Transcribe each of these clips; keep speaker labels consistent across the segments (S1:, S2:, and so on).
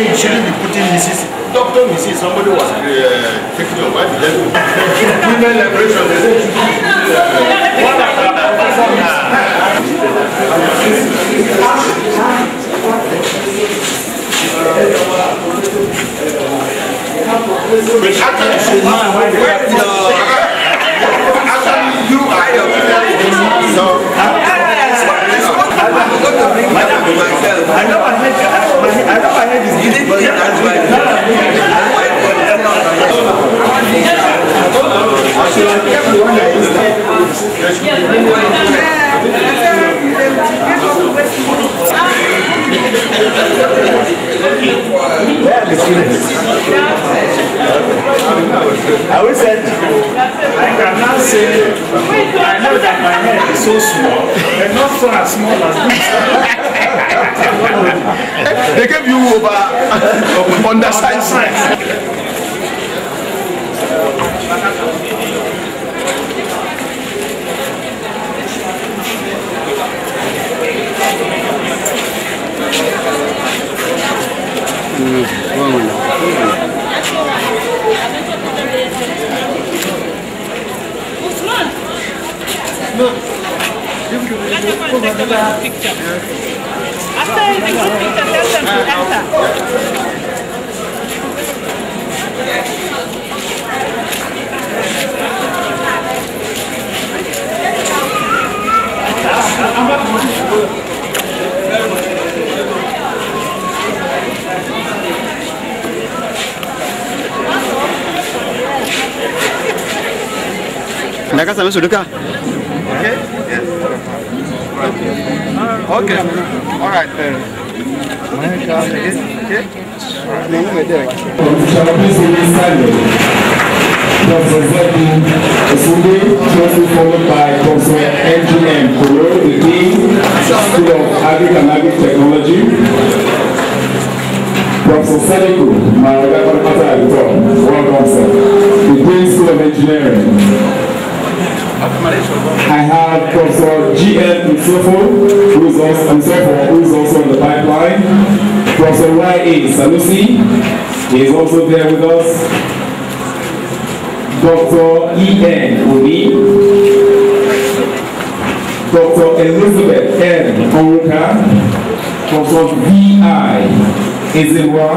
S1: you shouldn't be putting Mrs. Dr. Mrs. Somebody was taking your wife. Women liberation.
S2: I always said, I can now say, I know that my head is so small, and not so as small as this.
S1: They gave you over undersized.
S3: Picture. After the group picture, tell them to enter.
S4: Naka sama su duka?
S1: Okay. Yes. Okay. All right. Okay.
S5: Professor Sadiku, shortly followed by Professor M.G.M. the Dean, School of Agric and Agric Technology. Professor Sadiku, my welcome sir. The Dean, School of Engineering. I have Professor G.N. who is also on the pipeline. Professor Y.A. Sanusi, he is also there with us. Dr. E.N. Oni, Dr. Elizabeth N. Oruka, Professor V.I. Ezewa.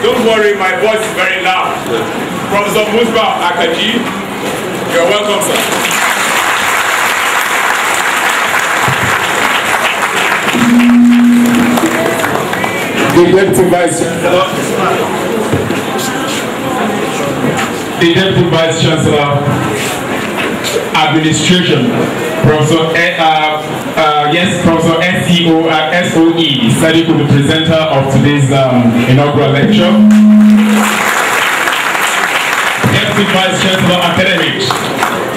S6: Don't worry, my voice is very loud. Professor Musba Akaji, you're welcome, sir.
S5: The Deputy Vice Chancellor. The Deputy Vice Chancellor, Administration, Professor Professor SOE, Sadiku, the presenter of today's inaugural lecture. Deputy Vice Chancellor Academics,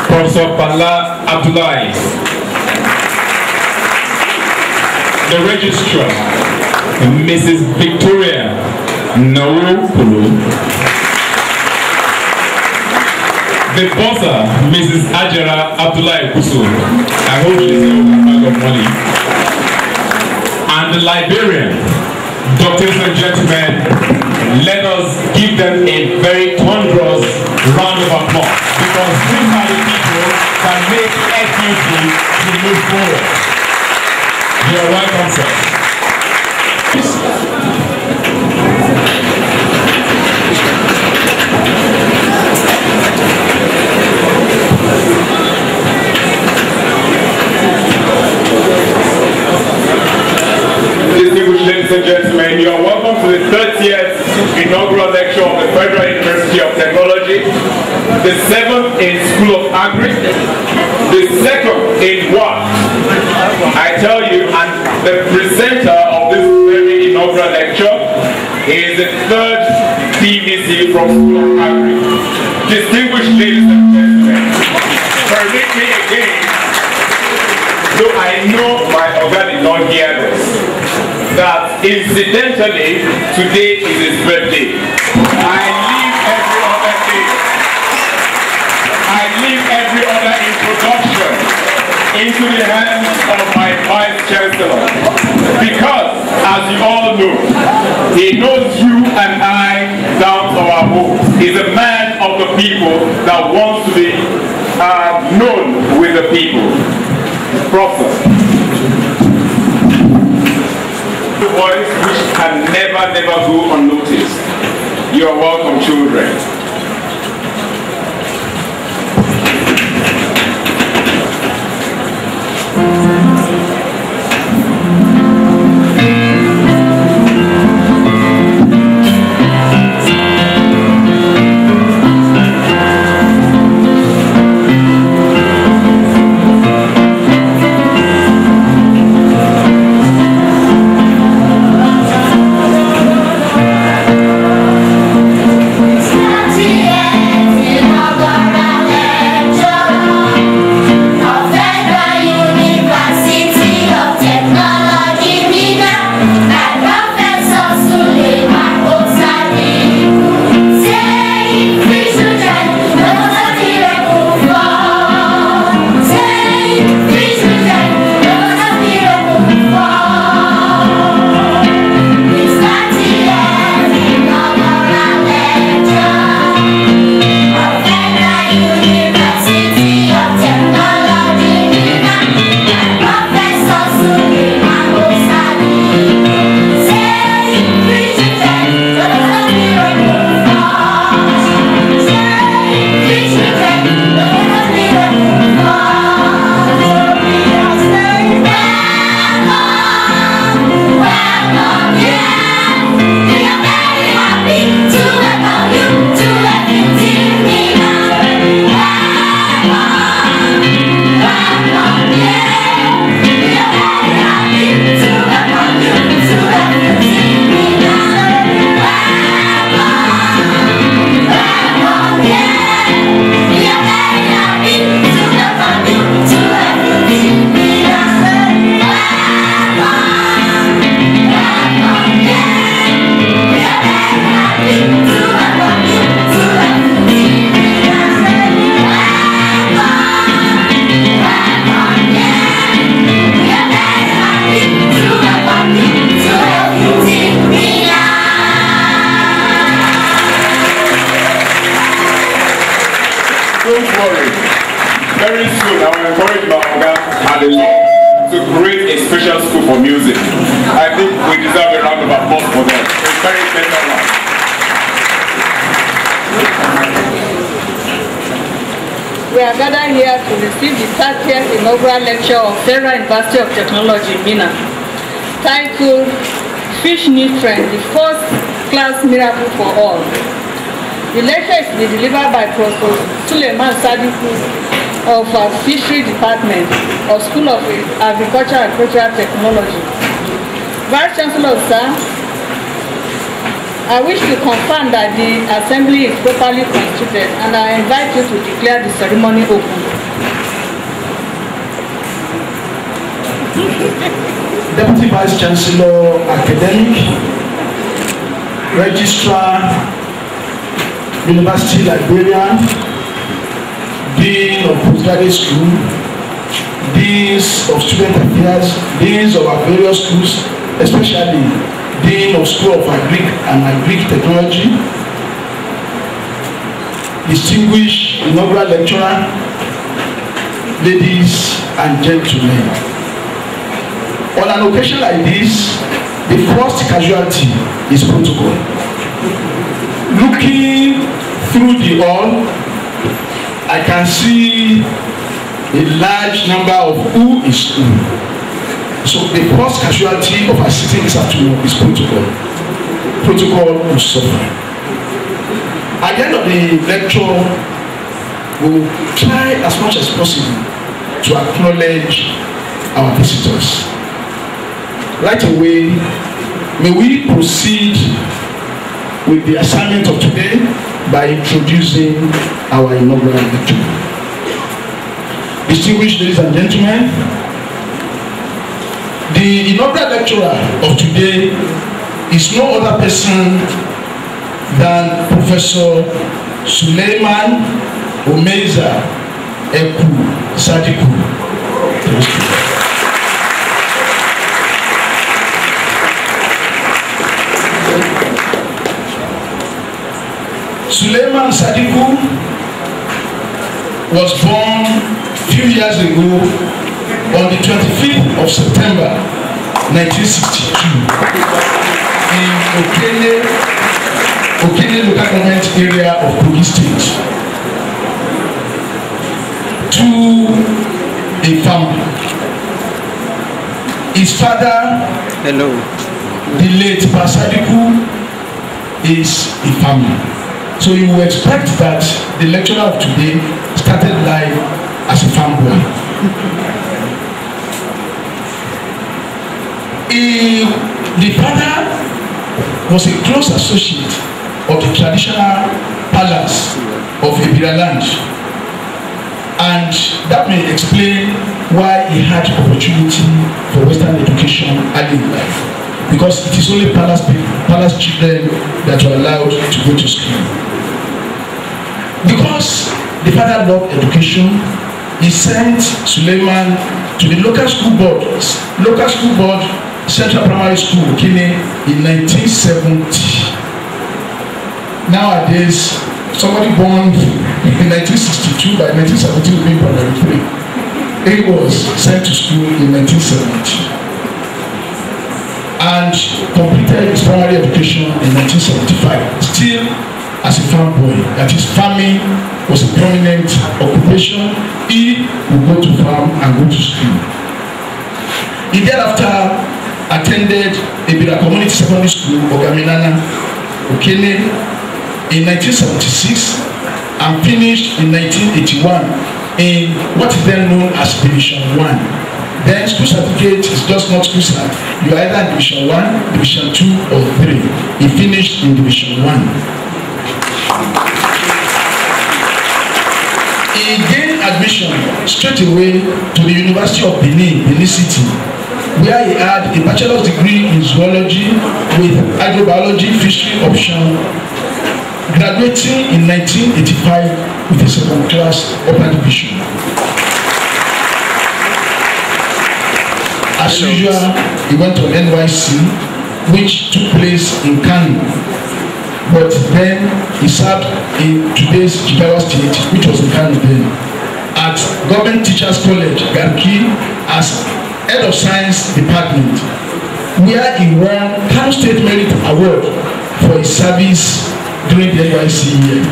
S5: Professor Bala Abdullahi. The Registrar, Mrs. Victoria Nauru. The Bossa, Mrs. Ajara Abdullahi Kusu. I hope she's here with a bag of money. And the Liberian, doctors and gentlemen, let us give them a very thunderous round of applause, because these are the people that make FUT to move forward. You are welcome, sir. Distinguished ladies and gentlemen, you are welcome to the 30th Inaugural Lecture of the Federal University of Technology, the 7th in School of Agric, the 2nd in what? I tell you, and the presenter of this very inaugural lecture is the 3rd B.Sc from School of Agric. Distinguished ladies and gentlemen, permit me again, though I know my organ did not hear this, that incidentally today is his birthday. I leave every other introduction into the hands of my Vice Chancellor. Because, as you all know, he knows you and I down to our bones. He's a man of the people that wants to be known with the people. Prof. The voice which can never go unnoticed. You are welcome, children.
S3: We are gathered here to receive the 30th Inaugural Lecture of Stirl University of Technology, Benin, titled Fish Nutrient, the First Class Miracle for All. The lecture is to be delivered by Prof. Suleiman Sadiku of our Fishery Department of School of Agriculture and Agricultural Technology. Vice Chancellor, sir, I wish to confirm that the assembly is properly constituted, and I invite you to declare the ceremony open.
S2: Deputy Vice Chancellor, Academic, Registrar, University Librarian, Dean of Postgraduate School, Deans of Student Affairs, Deans of our various schools, especially Dean of School of Agric and Agric Technology, distinguished inaugural lecturer, ladies and gentlemen. On an occasion like this, the first casualty is protocol. Looking through the hall, I can see a large number of who is who. So the first casualty of our sitting this afternoon is protocol. Protocol will suffer. At the end of the lecture, we will try as much as possible to acknowledge our visitors. Right away, may we proceed with the assignment of today by introducing our inaugural lecturer. Distinguished ladies and gentlemen, the inaugural lecturer of today is no other person than Professor Suleiman Sadiku. for this program. Suleiman Sadiku was born a few years ago on the 25th of September 1962 in Okene local government area of Kogi State to a family. His father, the late Sadiku, is a family. So you will expect that the lecturer of today started life as a farm boy. The father was a close associate of the traditional palace of Ibiraland, and that may explain why he had opportunity for Western education early in life, because it is only palace children that were allowed to go to school. Because the father loved education, he sent Suleiman to the local school board, Central Primary School, Kine, in 1970. Nowadays, somebody born in 1962, by 1970 will be primary 3. He was sent to school in 1970 and completed his primary education in 1975. Still as a farm boy, that is, farming was a prominent occupation. He would go to farm and go to school. He thereafter attended Ebira Community Secondary School, FUTMinna, Okene, in 1976 and finished in 1981 in what is then known as Division 1. Then school certificate is just not school cert. You are either in Division 1, Division 2 or 3. He finished in Division 1. He gained admission straight away to the University of Benin, Benin City, where he had a bachelor's degree in zoology with hydrobiology fishery option, graduating in 1985 with a second class upper division. As usual, he went to NYSC, which took place in Kano. But then he served in today's Jigawa State, which was in Kano then, at Government Teachers College, Garki, as Head of Science Department, where he won Kano State Merit Award for his service during the NYSC year.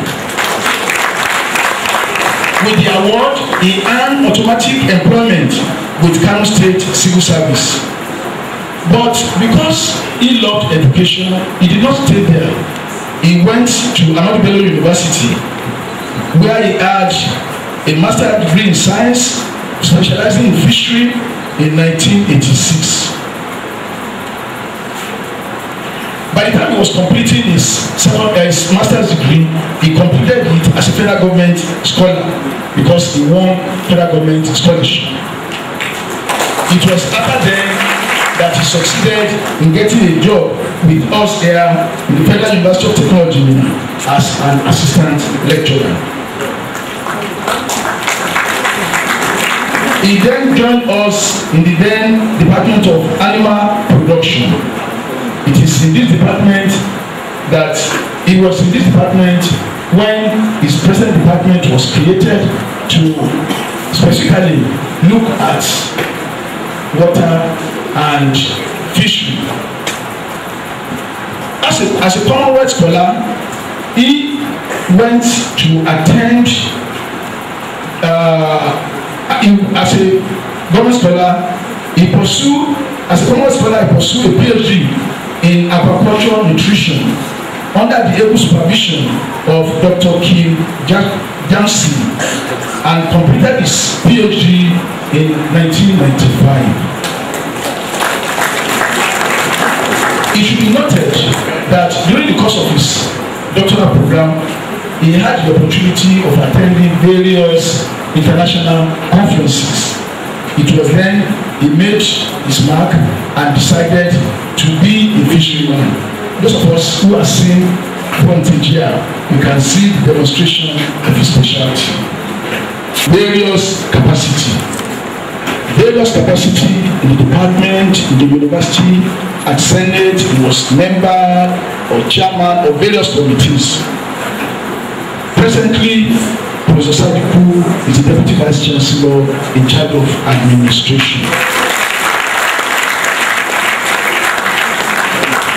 S2: With the award, he earned automatic employment with Kano State Civil Service. But because he loved education, he did not stay there. He went to Ahmadu Bello University, where he had a master's degree in science, specializing in fishery in 1986. By the time he was completing his master's degree, he completed it as a federal government scholar because he won federal government scholarship. It was after then that he succeeded in getting a job with us here in the Federal University of Technology as an assistant lecturer. He then joined us in the then Department of Animal Production. It is in this department that he was in this department when his present department was created to specifically look at water and fishery. As a Commonwealth scholar, he went to attend as a government scholar. He pursued as a Commonwealth scholar. He pursued a Ph.D. in aquaculture nutrition under the able supervision of Dr. Kim Jansi and completed his Ph.D. in 1995. It should be noted that during the course of his doctoral program, he had the opportunity of attending various international conferences. It was then he made his mark and decided to be a fisherman. Those of us who are seeing frontage here, you can see the demonstration of his specialty. Various capacity, various capacity in the department, in the university, at Senate. He was member or chairman of various committees. Presently, Professor Sadiku is the Deputy Vice Chancellor in charge of administration.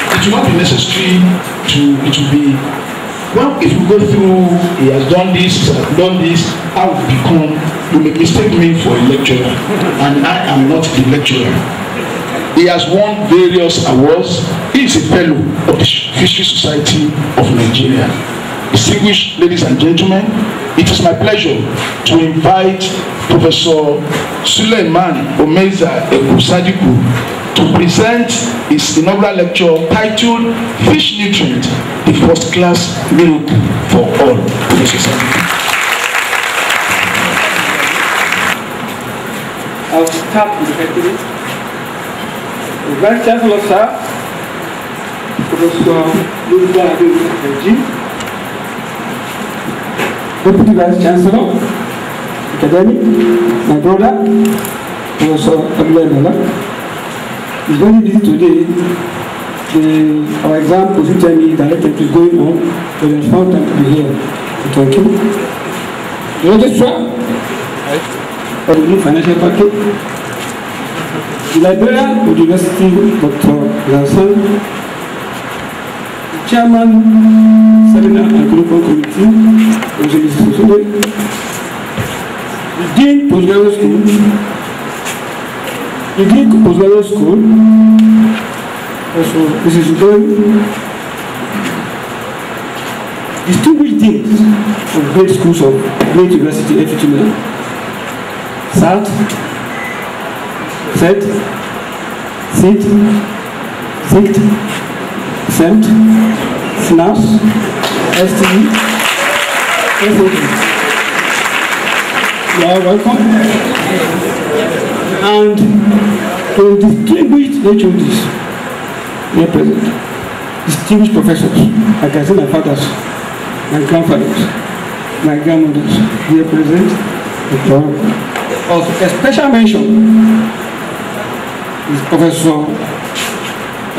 S2: It will not be necessary well, if you go through, he has done this, I will become, you may mistake me for a lecturer, and I am not the lecturer. He has won various awards. He is a fellow of the Fishery Society of Nigeria. Distinguished ladies and gentlemen, it is my pleasure to invite Professor Suleiman Sadiku to present his inaugural lecture titled Fish Nutrient, the First Class Miracle for All. Professor Sadiku.
S7: I'll start with the activity. The Vice Chancellor, sir, Professor Deputy Vice Chancellor, Academic, my brother, Professor Abdullah. It's very busy today. Our exam position me directed is going on, so there's no time to be here. Thank you. The registrar for the new financial package, the librarian of the university, Dr. Lansan, the chairman, Seminar and Global Committee, the dean postgraduate school. The Dean Postgraduate School, also this is going distinguished deans of great schools of great university, FUTMinna, SAT, SET, SIT, SICT, SEMT, SNAS, STE, SAT. You are welcome. And to distinguished HODs here present, distinguished professors, I can say my fathers, my grandfathers, my grandmothers here present. Also, a special mention is Professor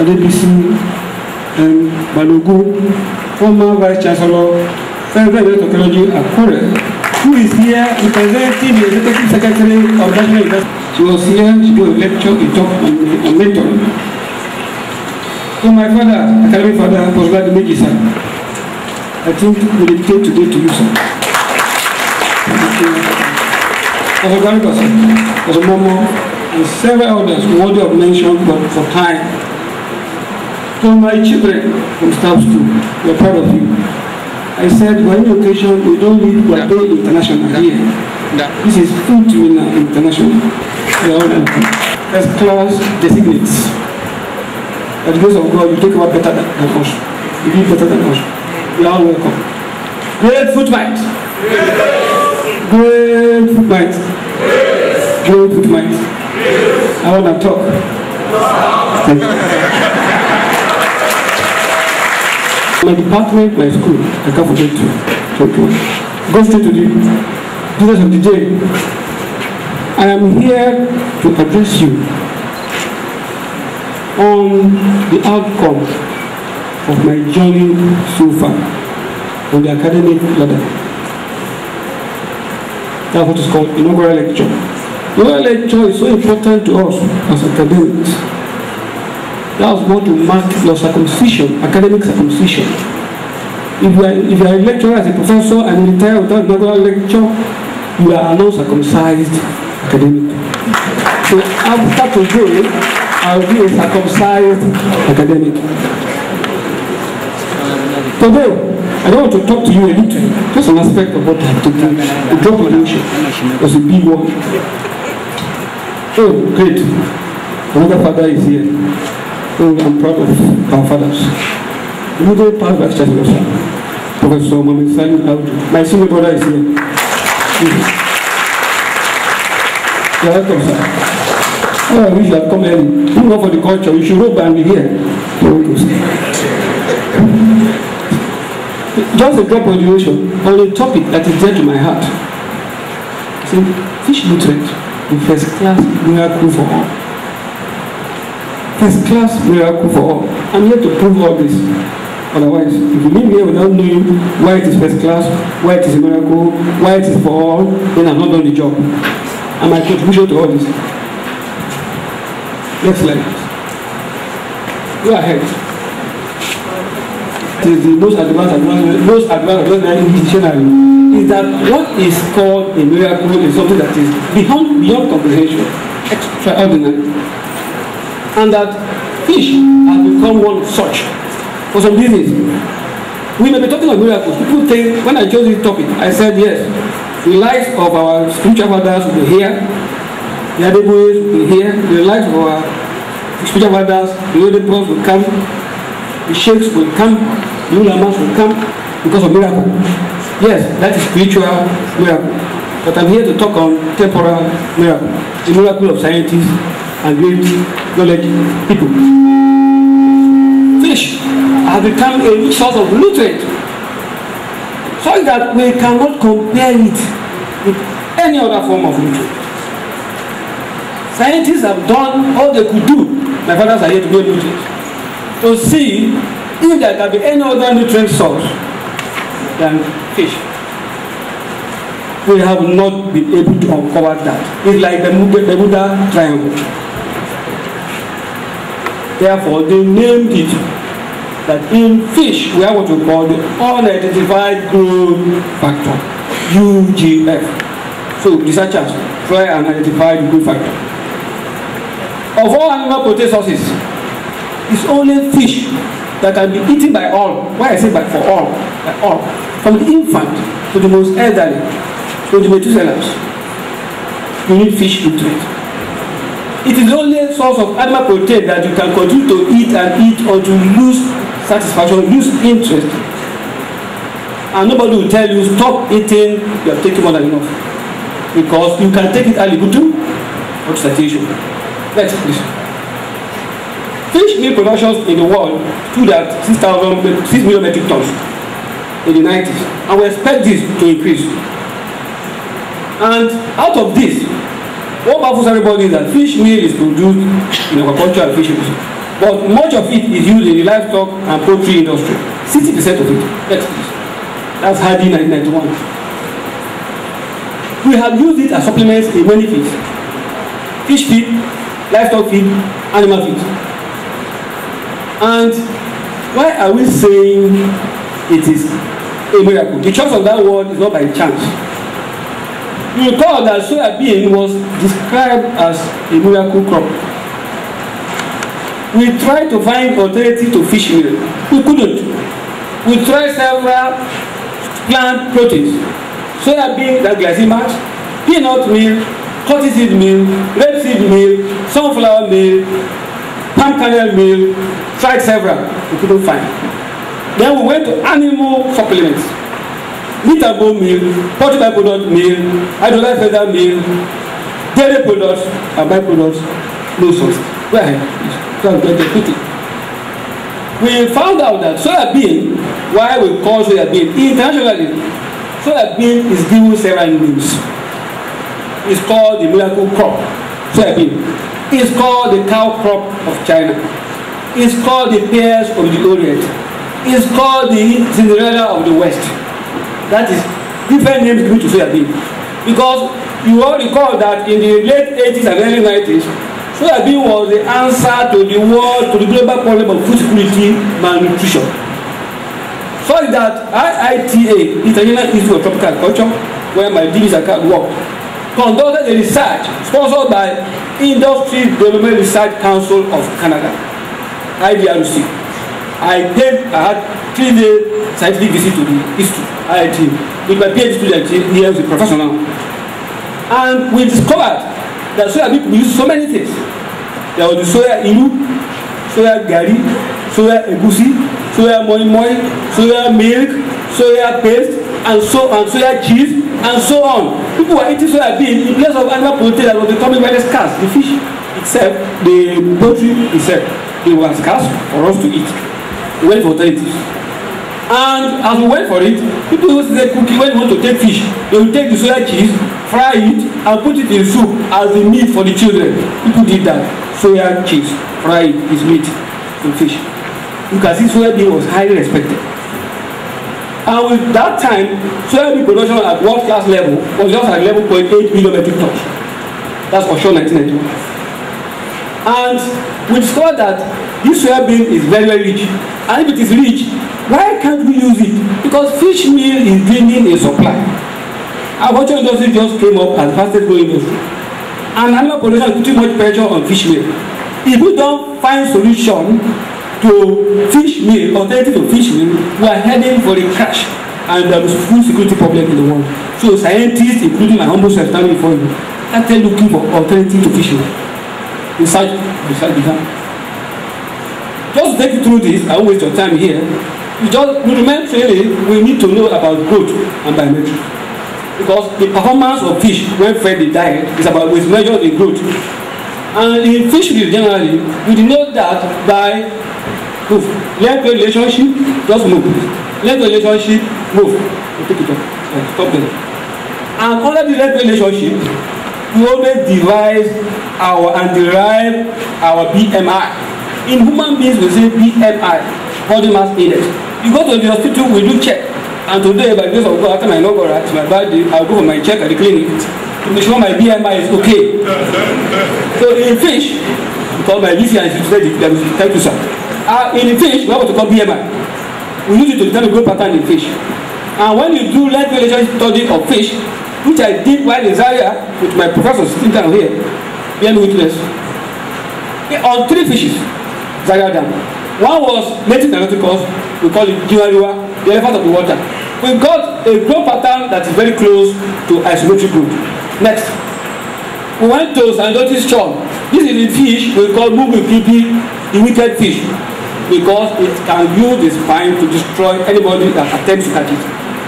S7: B.Sc. Balogu, former Vice Chancellor, Federal University of Akure, who is here representing the Executive Secretary of National University. She was here to do a lecture, a talk on mentoring. So my father, academic father, was glad to meet you, sir. I think we dedicate today to you, sir. As a grandfather, as a mama, and several others worthy of mention, but for time. To my children from staff school, we are proud of you. I said, on any occasion, we don't leave Guadeloupe International here. This is FUTMinna International. We are all welcome. First class designates. By the grace of God, you take over better than us. You live better than us. We are all welcome. Great footmite. Great footmite. Great footmite. I want to talk. Thank you. My department, my school, I can't forget to go straight to the business of the day. I am here to address you on the outcome of my journey so far on the academic ladder. That's what is called inaugural lecture. Inaugural lecture is so important to us as academics. That was going to mark your circumcision, academic circumcision. If you are a lecturer as a professor and you retire without inaugural lecture, you are now circumcised academic. So after today, I will be a circumcised academic. Today, I don't want to talk to you a little, just an aspect of what I have to do. The drop of the ocean was a big one. Oh, great. Another father is here. Oh, I'm proud of our fathers. You go past Vice Chancellor, Professor Mohamed. My senior brother is here. You are welcome, sir. Oh, I wish you had come early. You go for the culture. You should rope and be here. Just a drop of the ocean on a topic that is dear to my heart. See, fish nutrient, the first class miracle for all. First class miracle for all. I'm here to prove all this. Otherwise, if you leave here without knowing why it is first class, why it is a miracle, why it is for all, then I'm not done the job. And my contribution to all this. Next slide. Go ahead. It is the most advanced in dictionary is that what is called a miracle is something that is beyond comprehension, extraordinary. And that fish has become one such. For some reasons, we may be talking about miracles. People think, when I chose this topic, I said yes, the lives of our spiritual fathers will be here, the Adeboys will be here, the lives of our spiritual fathers, the other Profs will come, the sheikhs will come, the ulamas will come because of miracle. Yes, that is spiritual miracle. But I'm here to talk on temporal miracle, the miracle of scientists and great knowledge people. Fish has become a source of nutrient, so that we cannot compare it with any other form of nutrient. Scientists have done all they could do. My fathers are here to be nutrients, to see if there can be any other nutrient source than fish. We have not been able to uncover that. It's like the Bermuda Triangle. Therefore, they named it that in fish we have what we call the unidentified growth factor, UGF. So researchers try and identify the growth factor. Of all animal protein sources, it's only fish that can be eaten by all. Why I say by for all? By all. From the infant to the most elderly, to the Methuselahs. You need fish nutrients. It is the only source of animal protein that you can continue to eat and eat until you lose satisfaction, lose interest. And nobody will tell you, stop eating, you have taken more than enough. Because you can take it at libitum or satiation. Next, please. Fish meal productions in the world stood at 6 million metric tons in the 90s. And we expect this to increase. And out of this, what baffles everybody is that fish meal is produced in aquaculture and fisheries, but much of it is used in the livestock and poultry industry. 60% of it. Next, please. That's Hardy 1991. We have used it as supplements in many feeds: fish feed, livestock feed, animal feed. And why are we saying it is a miracle? The choice of that word is not by chance. You recall that soya bean was described as a miracle crop. We tried to find alternative to fish meal. We couldn't. We tried several plant proteins. Soya bean, that glycemic, peanut meal, cottonseed meal, rapeseed meal, sunflower meal, palm kernel meal, tried several. We couldn't find. Then we went to animal supplements. Meat and bone meal, poultry byproduct meal, hydrolyzed feather meal, dairy products and byproducts, no source. Go ahead, please. We found out that soya bean, why we call soya bean, internationally, soya bean is given several names. It's called the miracle crop, soya bean. It's called the cow crop of China. It's called the pears of the Orient. It's called the Cinderella of the West. That is different names given to soya bean. Because you all recall that in the late 80s and early 90s, soya bean was the answer to the world, to the global problem of food security, malnutrition. So that IITA, International Institute of Tropical Agriculture, where my DB's account worked, conducted a research sponsored by Industry Development Research Council of Canada, IDRC. I had 3-day scientific visit to the institute, IIT, with my Ph.D. student here as a professor now. And we discovered that soya bean could be used so many things. There was the soya inu, soya gari, soya egusi, soya moi moi, soya milk, soya paste, and soya cheese, and so on. People were eating soya bean in place of animal protein that was becoming very scarce. The fish itself, the poultry itself, they were scarce for us to eat. We went for alternatives. And as we went for it, people who say cooking, when they want to take fish, they will take the soya cheese, fry it, and put it in soup as the meat for the children. People did that. Soya cheese, fry it, is meat in fish. You can see soya bean was highly respected. And with that time, soya bean production at world class level was just at 11.8 million metric tons. That's for sure 1991. And we discovered that this soya bean is very, very rich. And if it is rich, why can't we use it? Because fish meal is bringing a supply. Agriculture industry just came up as fastest growing industry. And animal production is putting much pressure on fish meal. If we don't find solution to fish meal, alternative to fish meal, we are heading for a crash. And there is food security problem in the world. So scientists, including my humble self standing before you, started looking for alternative to fish meal. Research began. Just to take you through this, I won't waste your time here. We remain training, we need to know about growth and biometry. Because the performance of fish when fed the diet is measured in growth. And in fisheries generally, we know that by length relationship, just move. Length relationship, move. Take it up. Stop there. And under the length relationship, we always derive our BMI. In human beings, we say BMI, body mass index. You go to the hospital, we do check. And today, by the grace of God, after my inaugural, it's my birthday, I'll go for my check at the clinic to make sure my BMI is okay. So in fish, because my B.Sc and thank you, sir. In fish, we have what we call BMI. We use it to determine growth pattern in fish. And when you do life relationship study of fish, which I did while in Zaria with my professor sitting down here, being witness, on 3 fishes, Zaria Dam. One was native Nauticus, we call it Gidan-kwano, the elephant of the water. We got a growth pattern that is very close to isometric growth. Next, we went to Sadiku Stirl. This is a fish we call Mugu-Kipi, the wicked fish, because it can use the spine to destroy anybody that attempts to catch it.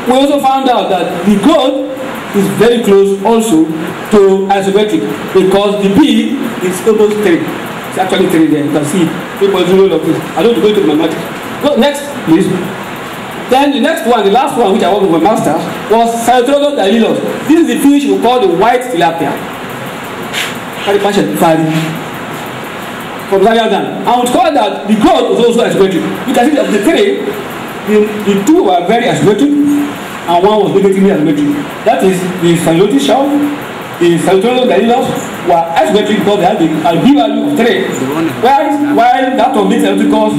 S7: We also found out that the growth is very close also to isometric, because the B is almost 3. It's actually 3 there. You can see 3.0 of this. I don't go into the mathematics. Go next, please. Then the next one, the last one, which I worked with my master, was Stirl. This is the fish we call the white tilapia. From Zaria Dam. And we discovered that the growth was also isometric. You can see that of the 3, the 2 were very isometric, and 1 was negatively isometric. That is the Sadiku shell. The Stirl were isometric because they had a B value of 3, while that of the Nauticus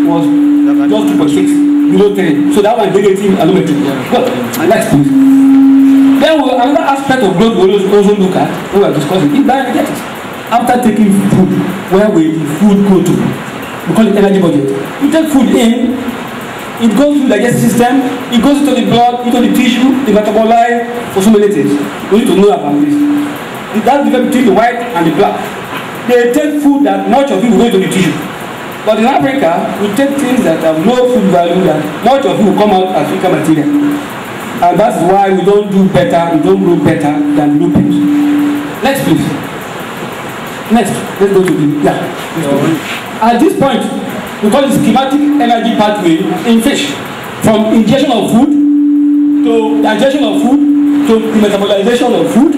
S7: was just 2.6, below 3. So that one negative allometric. Good. Next, please. Then another aspect of growth we also look at, we are discussing, is bioenergetics. After taking food, where will the food go to? We call it energy budget. You take food in, it goes through the digestive system, it goes into the blood, into the tissue, the metabolize for so many things. We need to know about this. That's the difference between the white and the black. They take food that much of it will go into the tissue. But in Africa, we take things that have no food value, that much of it will come out as fecal material. And that's why we don't do better, we don't grow better than Europeans. Next, please. Next, let's go to the, At this point, we call it schematic energy pathway in fish. From ingestion of food, to digestion of food, to the metabolization of food.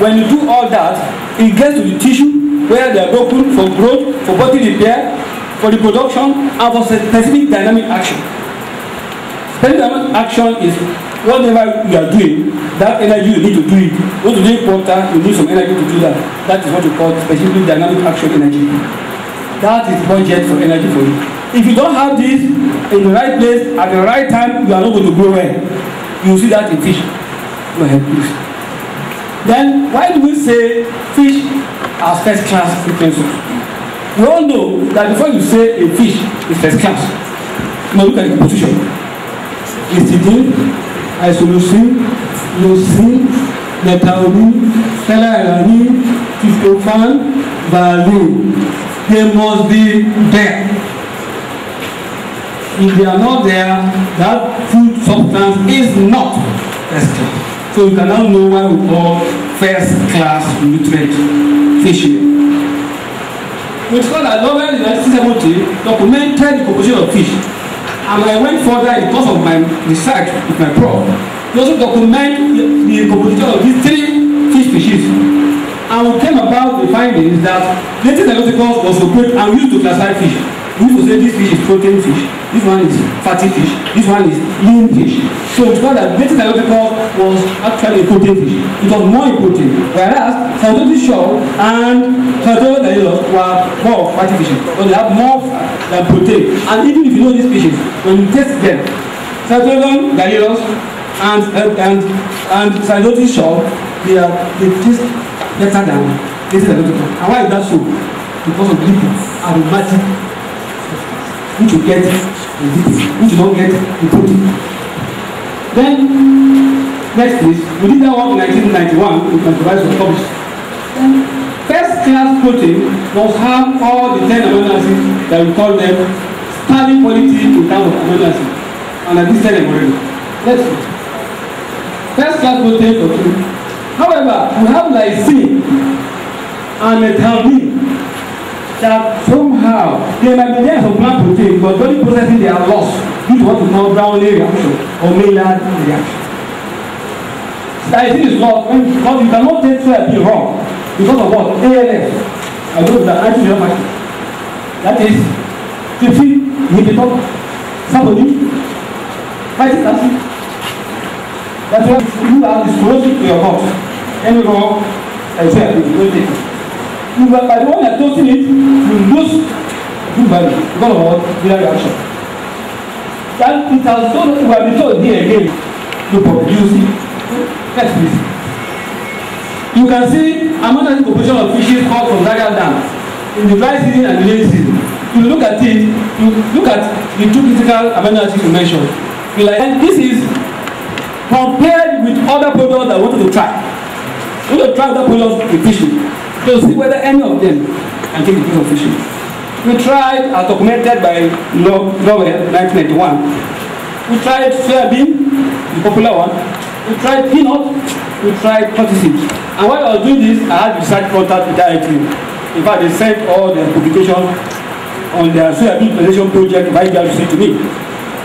S7: When you do all that, it gets to the tissue where they are broken for growth, for body repair, for the production, and for specific dynamic action. Specific dynamic action is whatever you are doing, that energy you need to do it. You want to drink water, you need some energy to do that. That is what we call specific dynamic action energy. That is budget for energy for you. If you don't have this in the right place at the right time, you are not going to grow well. You will see that in fish. Go ahead, please. Then, why do we say fish are first class frequencies? We all know that before you say a fish is first class, you must look at the composition. Histidine, isoleucine, leucine, methionine, phenylalanine, tryptophan, valine. They must be there. If they are not there, that food substance is not first class. So you can now know why we call first class nutrient fishing. We discovered that Nobel in 1970 documented the composition of fish. And I went further in course of my research with my prof to also document the composition of these 3 fish species. And we came about the findings that native Niloticus was appropriate and used to classify fish. We used to say this fish is protein fish, this one is fatty fish, this one is lean fish. So it's not that native Niloticus was actually a protein fish. It was more protein, whereas Sadiku shell and Sadiku Galilus were more fatty fishes, but they have more fat than protein. And even if you know these fishes, when you taste them, Sadiku Galilus and Sadiku shell, they taste better than native Niloticus. And why is that so? Because of lipids, aromatic, which you get in lipids, which you don't get in protein. Then, next please, we did that one in 1991, we controversy was published. First class protein must have all the 10 amino acids that we call them starting quality in terms of amino acids. And I listed them already. Next please. First class protein for 2. However, we have lysine and methionine that somehow they might be there for plant protein, but body processing they are lost due to what we call Brownlee reaction or Maillard reaction. Lysine is lost because you cannot take soybean raw because of what? ALS. I go to the nitrogen factor. That is 50 inhibitor, somebody, phytic acid. That's why you are disclosing to your gut. Any raw, I say, you don't take it. By the one that toasting it, you lose good value because of what? Maillard reaction. That it has so we have been told here again to produce it. Next please. You can see amount of composition of fishes called from Zaga Dam in the dry season and the rainy season. You look at it, you look at the 2 critical amino acids you mentioned. You like, and this is compared with other products that I wanted to try. We want to try other products with fishing to see whether any of them can take the place of fishing. We tried, as documented by Lowell, 1991. We tried soybean, the popular one. We tried peanut. We tried cottonseed. And while I was doing this, I had research contact with IIT. In fact, they sent all their publications on their soybean preservation project by B.Sc to me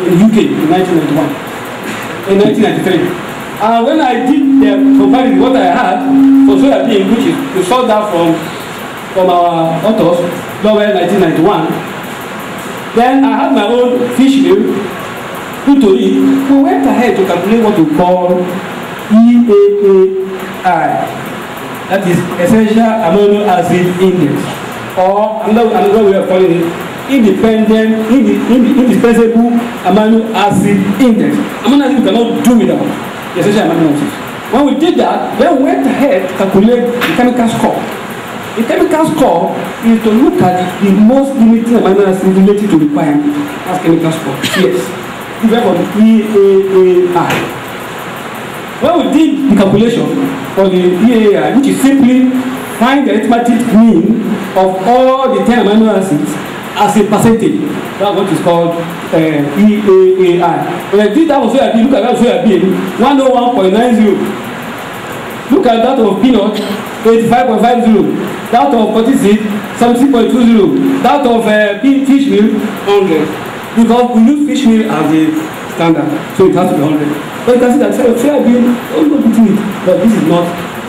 S7: in the UK in 1991, in 1993. And when I did the comparison what I had for soybean, which is we saw that from our authors, Lowell 1991, then I had my own fish meal. Due to it, we went ahead to calculate what we call EAAI, that is Essential Amino Acid Index, or another way of calling it, Indispensable Amino Acid Index. Amino acid we cannot do without the essential amino acids. When we did that, then we went ahead to calculate the chemical score. The chemical score is to look at the most limiting amino acids related to requirement. That's chemical score. Yes. We went for the EAAI. When we did the calculation for the EAAI, which is simply find the arithmetic mean of all the 10 amino acids as a percentage, that's what is called EAAI. When I did that for soybean, look at that soybean, 101.90. Look at that of peanut, 85.50. That of cottonseed, 70.20. That of fish meal, 100. Because we use fish meal as a standard, so it has to be 100. But you can see that soybean, don't go between it. But this is not,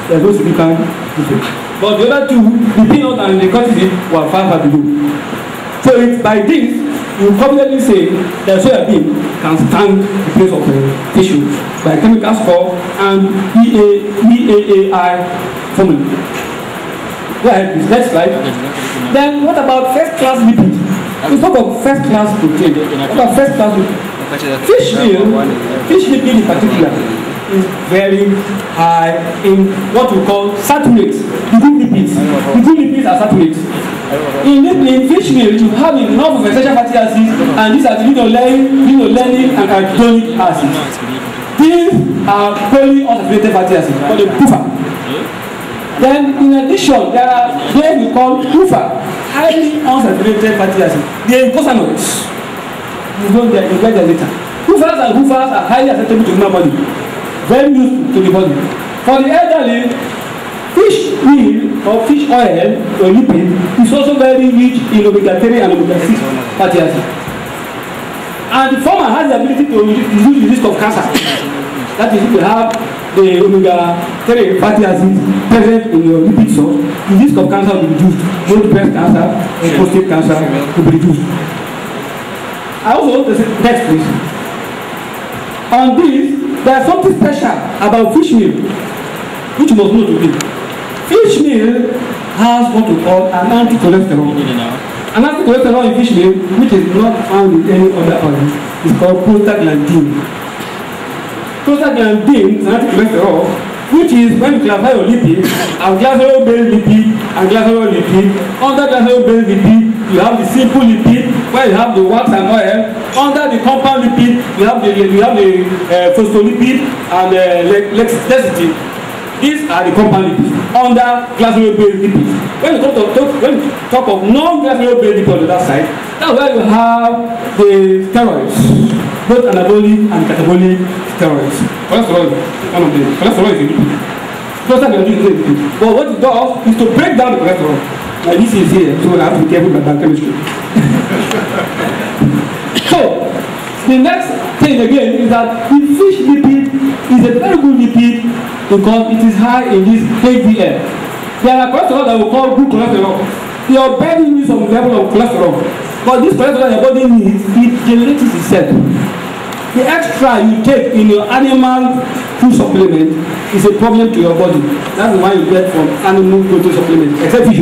S7: there's no significant difference. But the other two, the peanut and the cottonseed, were far below. So it's by this, you confidently say that soybean can stand the place of fish meal by chemical score and EAAI formula. Go ahead, please. Next slide. Then what about first class lipid? We talk about first class protein. What about first class lipid? Fish lipid in particular is very high in what we call saturates. The good lipids. The good lipids are saturates. In fish meal, you have enough of essential fatty acids, and these are linolenic and arachidonic acids. These are polyunsaturated fatty acids, called the PUFA. Then, in addition, there are what we call PUFA, highly unsaturated fatty acids. They are glucosanoids. You get them later. PUFAs and PUFAs are highly acceptable to human body, very useful to the body. For the elderly, fish meal or fish oil or lipid is also very rich in omega-3 and omega-6 fatty acids. And the former has the ability to reduce the risk of cancer. That is, if you have the omega-3 fatty acids present in your lipid source, the risk of cancer will be reduced. Both breast cancer and prostate cancer will be reduced. I also want to say, next please. On this, there is something special about fish meal, which you must know today. Fish meal has what we call an anti-cholesterol. An anti-cholesterol in fish meal, which is not found in any other oil, is called prostaglandin. Prostaglandin is an anti-cholesterol, which is when you classify your lipid, and glycerol-based lipid and glycerol lipid. Under glycerol-based lipid, you have the simple lipid, where you have the wax and oil. Under the compound lipid, you have the phospholipid and lecithin. These are the compound lipids under glycerol-based lipids. When you talk of non-glycerol-based lipids on the other side, that's where you have the steroids, both anabolic and catabolic steroids. Cholesterol is one of them. Cholesterol is a lipid. Prostaglandin is a lipid. But what it does is to break down the cholesterol. Now this is here, so I have to be careful about biochemistry. So, the next thing again is that the fish lipid is a very good lipid because it is high in this HDL. There are cholesterol that we call good cholesterol. Your body needs some level of cholesterol, but this cholesterol your body needs, it generates itself. The extra you take in your animal food supplement is a problem to your body. That's the one you get from animal protein supplement, except fish.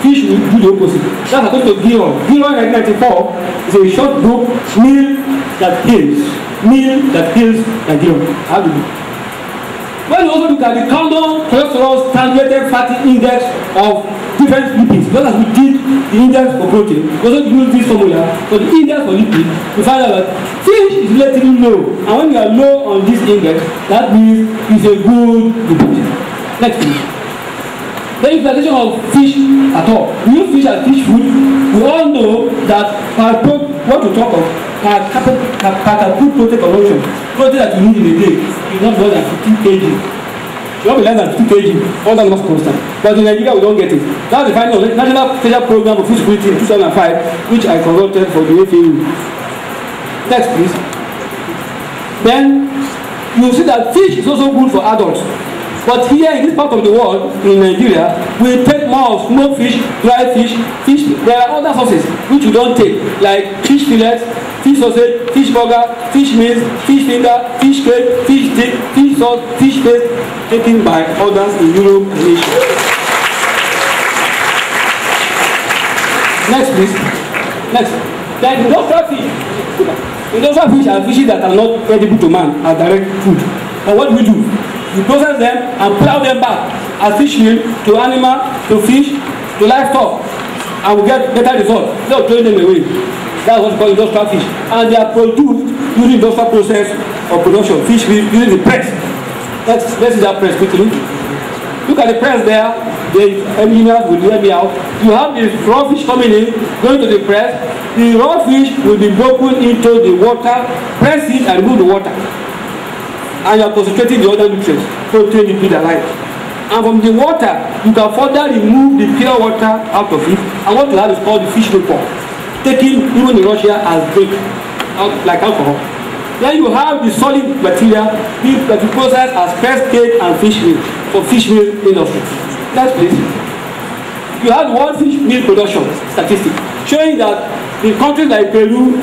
S7: Fish will do the opposite. That's according to Giron. Giron 1994 is a short book, meal that kills. Meal that kills like Giron. How do you do? When you also look at the condom cholesterol strangulated fatty index of different lipids, just as we did the index for protein, we also use this formula for the index for lipid. We find out that fish is relatively low, and when you are low on this index, that means it's a good lipid. Next please. The utilization of fish at all. We use fish as fish food. We all know that what we talk of per food protein consumption, protein that you need in a day is not more than 15 kg. You don't be less than 50 kg, all that must constant. But in Nigeria, we don't get it. That's the finding of the National Special Program for Food Security in 2005, which I consulted for the FAU. Next, please. Then you see that fish is also good for adults. But here in this part of the world, in Nigeria, we take more of smoked fish, dry fish, fish. There are other sources which you don't take, like fish fillets, fish sausage, fish burger, fish meals, fish finger, fish cake, fish stick, fish sauce, fish paste, taken by others in Europe and Asia. Next, please. Next. Then industrial fish. Industrial fish are fishes that are not edible to man as direct food. But what do we do? We process them and plow them back as fish meal to animal, to fish, to livestock, and we get better results. Instead of throwing them away. That's what we call industrial fish. And they are produced using industrial process of production. Fish meal using the press. Let's see that press quickly. Look at the press there. The engineers will hear me out. You have the raw fish coming in, going to the press. The raw fish will be broken into the water, press it and remove the water. And you are concentrating the other nutrients, protein, lipid, and light. And from the water, you can further remove the pure water out of it. And what you have is called the fish vapor, taken even in Russia as drink, like alcohol. Then you have the solid material that you process as pressed cake and fish meal for fish meal industry. Next, please. You have the world fish meal production statistic showing that the countries like Peru,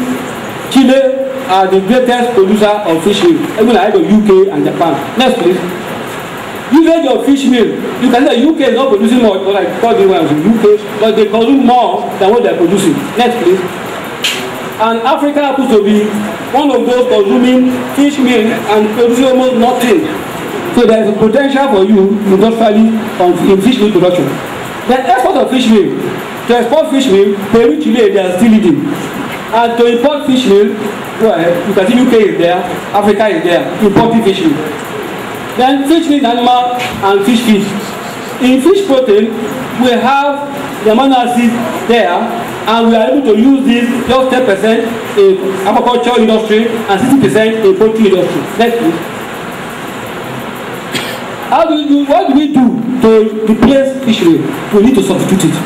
S7: Chile, are the greatest producer of fish meal, even ahead of UK and Japan. Next, please. Usage of fish meal. You can say UK is not producing more, but like all the ones in UK, but they consume more than what they are producing. Next, please. And Africa happens to be one of those consuming fish meal and producing almost nothing. So there is a potential for you industrially in fish meal production. The export of fish meal. To export fish meal, Peru, Chile, they are still leading. And to import fish meal, well, you can see UK is there, Africa is there, importing fish meal. Then fish meat animal and fish feed. In fish protein, we have the amino acids there, and we are able to use this just 10% in aquaculture industry and 60% in poultry industry. Next, please. What do we do to replace fish meal? We need to substitute it.